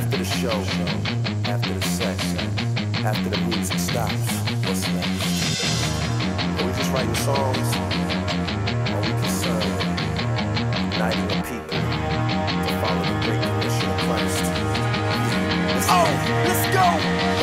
After the show, after the sex, after the music stops, what's next? Are we just writing songs? Or are we concerned with uniting the people to follow the great commission of Christ? Let's go!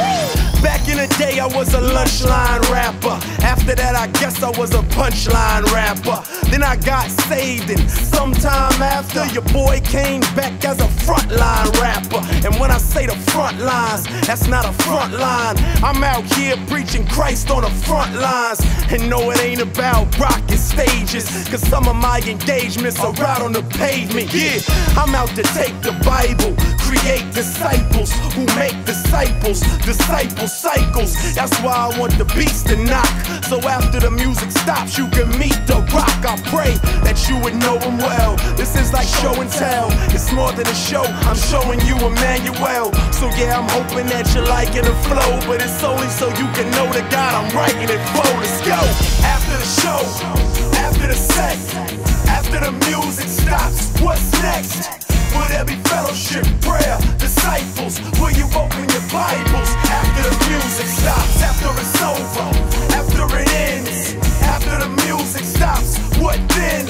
Woo! Back in the day, I was a lunchline rapper. After that, I guess I was a punchline rapper. Then I got saved, and sometime after, your boy came back as a frontline rapper. And when I say the front lines, that's not a front line. I'm out here preaching Christ on the front lines. And no, it ain't about rocking stages, cause some of my engagements are out on the pavement. Yeah, I'm out to take the Bible, create disciples who make disciples, disciple cycles. That's why I want the beats to knock, so after the music stops, you can meet the rock. I pray that you would know him well. This is like show and tell. It's more than a show, I'm showing you Emmanuel. So yeah, I'm hoping that you're liking the flow, but it's only so you can know the God I'm writing it for. Let's go! After the show, after the set, after the music stops, what's next? Will there be fellowship, prayer, disciples? Will you open your Bibles? After the music stops, after it's over, after it ends, after the music stops, what then?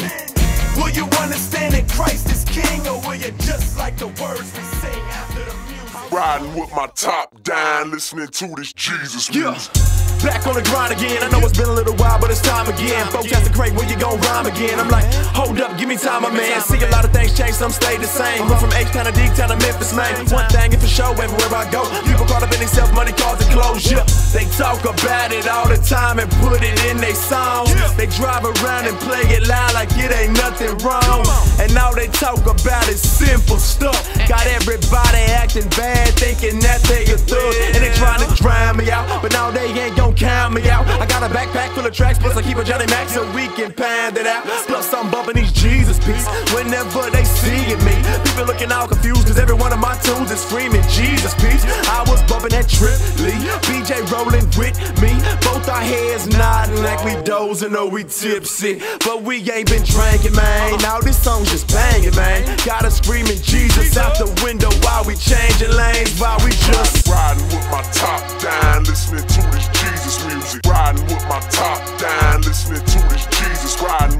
Will you understand that Christ is King, or will you just like the words we sing after the music? Riding with my top down, listening to this Jesus music. Back on the grind again. I know it's been a little while, but it's time again. Folks asking Craig, when you gon' rhyme again? I'm like, hold up, give me time, my man. See a lot of things change, some stay the same. Run from H-Town to D-Town to Memphis, man. One thing is for sure, everywhere I go, people caught up in themselves, money, cars, and closure. They talk about it all the time and put it in their songs. They drive around and play it loud like it ain't nothing wrong. And all they talk about is simple stuff. Got everybody acting bad, thinking that they a thug, and they trying to drown me out, but now they ain't gon' count me out. I got a backpack full of tracks, plus I keep a Johnny Mac so we can pound it out. Plus I'm bumping these Jesus beats whenever they see me. People looking all confused, cause every one of my tunes is screaming Jesus peace. I was bumping that Trip Lee, BJ rolling with me. Both our heads nodding like we dozing or we tipsy, but we ain't been drinking, man. Now this song's just banging, man. Got us screaming Jesus out the window while we changing lanes, while we just riding with my top down, listening to this Jesus music. Riding with my top down, listening to this Jesus. Riding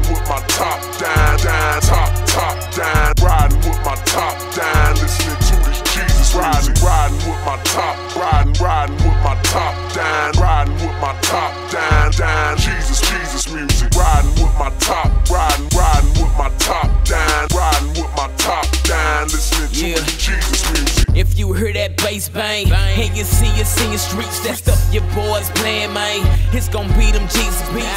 with my top down, top down. Riding with my top down, listening to this Jesus. Riding with my top, riding with my top down, riding with my top down. Jesus music. Riding with my top, riding with my top down, riding with my top down, listening to this Jesus music. If you hear that bass bang, and you see us in your streets, that stuff your boys playing, man, it's gon' be them Jesus beats.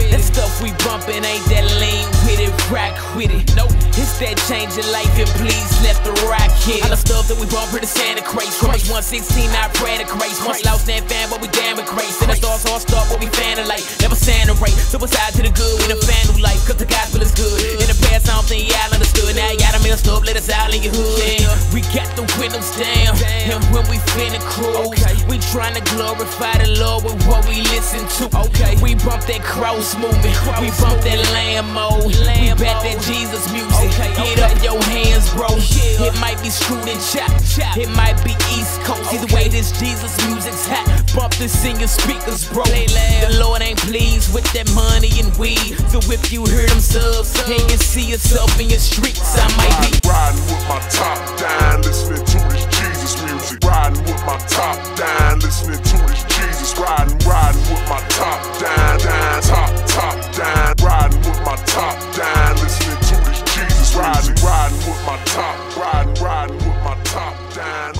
That stuff we bumpin' ain't that lean with it, rock with it. Nope, it's that change your life and please let the rock hit. All the stuff that we bump for the Santa Craze. Christ 116, I pray to Christ. Once lost that fan, but we damn it crazy. Then the stars all start, but we fanning like never Santa right. Suicide to the good, we the fan who life, cause the gospel is good. In the past, I don't think y'all understood. Now y'all done messed up, let us out in your hood. We got the windows down, and when we finna cruise, we tryna glorify the Lord with what we listen to. We bump that cross movement, we bump that Lambo, we back that Jesus music. Get up your hands, bro. It might be screwed and chopped, it might be East Coast. Either way, this Jesus music's hot. Bump this in your speakers, bro. The Lord ain't pleased with that money and weed, so if you hear them subs and you see yourself in your streets, I might be riding with my top down, listening to this Jesus music. Riding with my top down, listening to this Jesus. Riding with my top down, top down. Riding with my top down, listening to this Jesus. Riding with my top, riding with my top down.